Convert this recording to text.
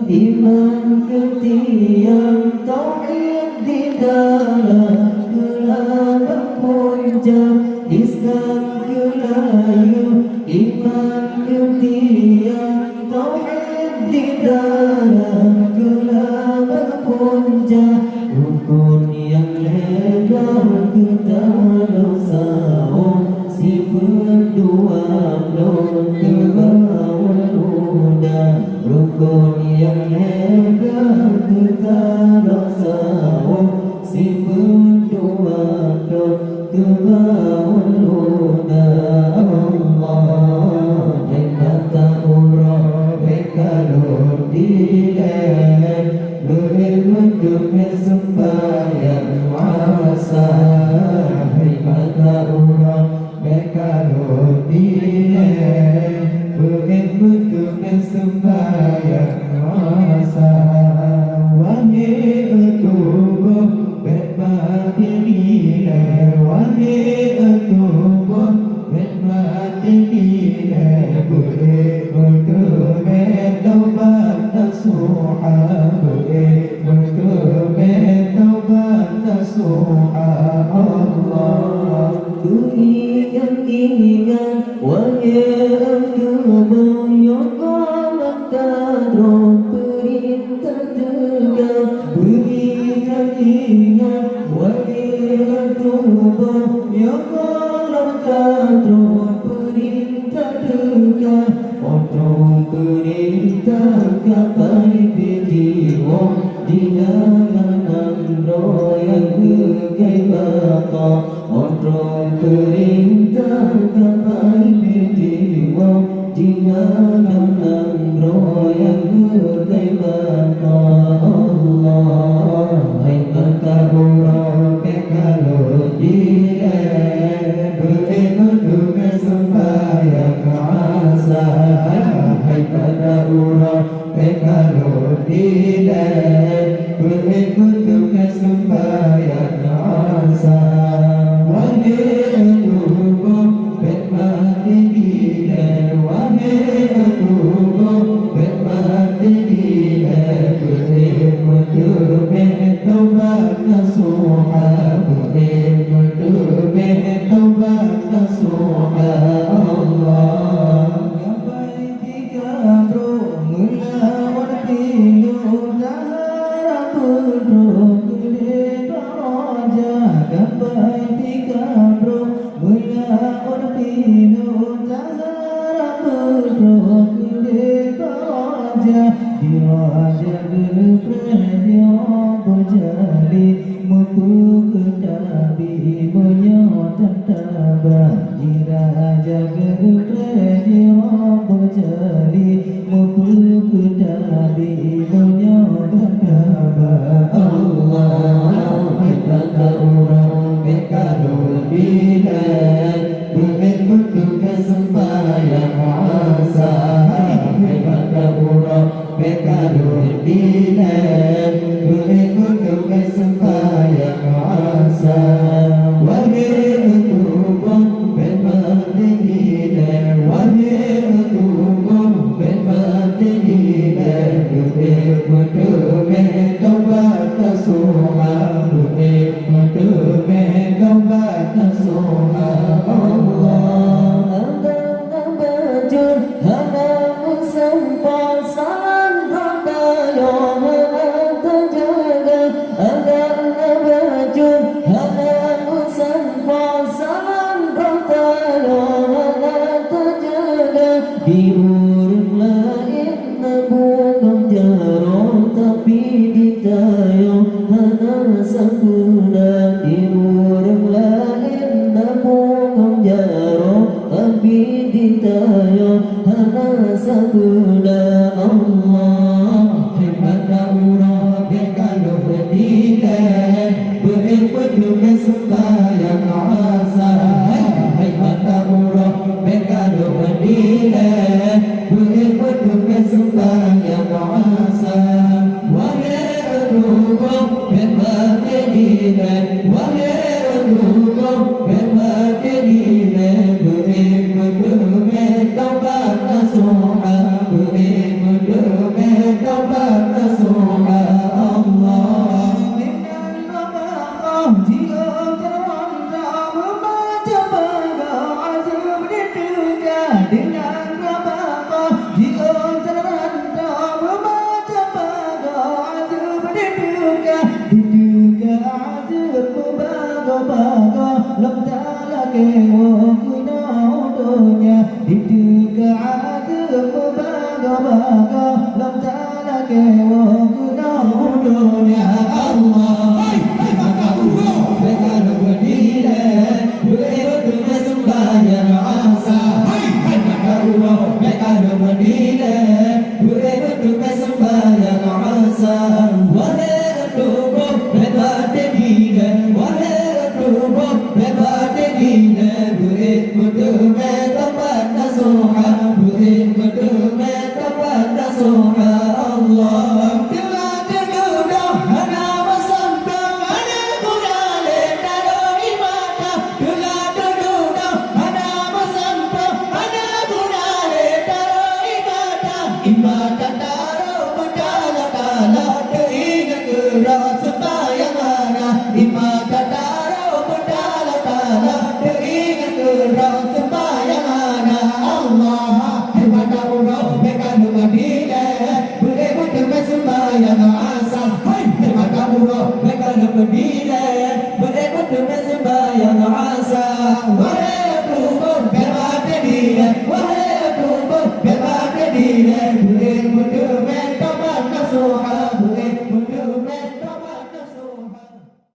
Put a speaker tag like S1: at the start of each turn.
S1: Iman punca rukun yang lebar kita dosa si berdua belum kebawa luda rukun yang lebar kita dosa si berdua belum kebawa luda Allah kata urang kalau dilen berilmu sembahyang masa kata urang kalau dilen berilmu sembahyang masa wahai tubuh berbadi dilen wahai tubuh berbadi dilen boleh bertobat taubat nasuha boleh bertobat taubat nasuha Allah ingat wahai tubuh yang kadro perintah tegak ingat wahai tubuh yang kadro perintah tegak otong perintah kapai jiwa di dalam royang gegai baka otong perintah kapai jiwa di dalam royang gegai baka Allah hai kata urang kalau dilen berilmu sembahyang asa hai kata urang kalau dilen berilmu sembahyang asa wahai tubuh bermati dilen wahai tubuh bermati dilen berilmu taubat nasuha berilmu taubat nasuha Allah gapai tiga bro melawan pilu dahara pudro gede raja gapai tiga bro melawan pilu dahara pudro gede raja diraja berpranya berjali mupu ketabi menyota tabah diraja berpranya berjali mupu ketabi menyota tabah Allah kata urang kalau dilen berilmu sembahyang asa kata urang kalau dilen berilmu sembahyang asa wahai tubuh bermati dilen wahai tubuh bermati dilen berilmu taubat nasuha berilmu taubat nasuha Allah agama bajur halamu sampah salam bertayo terjaga agama bajur halamu sampah salam bertayo terjaga diurung lain nabung jaro tapi ditayo hana sempurna diurung lain nabung jaro tapi ditayo hana sempurna Allah kata urang kalau dilen berilmu sembahyang asa hai kata urang kalau dilen berilmu sembahyang asa wahai tubuh bermati dilen wahai tubuh bermati dilen berilmu taubat nasuha berilmu taubat nasuha Allah dengan nama jika jalan tak membaca pada azab dituga dengan nama jika jalan tak membaca pada azab dituga diduga azabku bago-bago lam ta'ala kewo kuna udunya diduga azabku bago-bago lam ta'ala kewo kuna udunya Allah maka Allah bekan berdiri betul sembahyang asa maka Allah bekan berdiri betul sembahyang asa berdiri, berebut dengan sembahyang asa.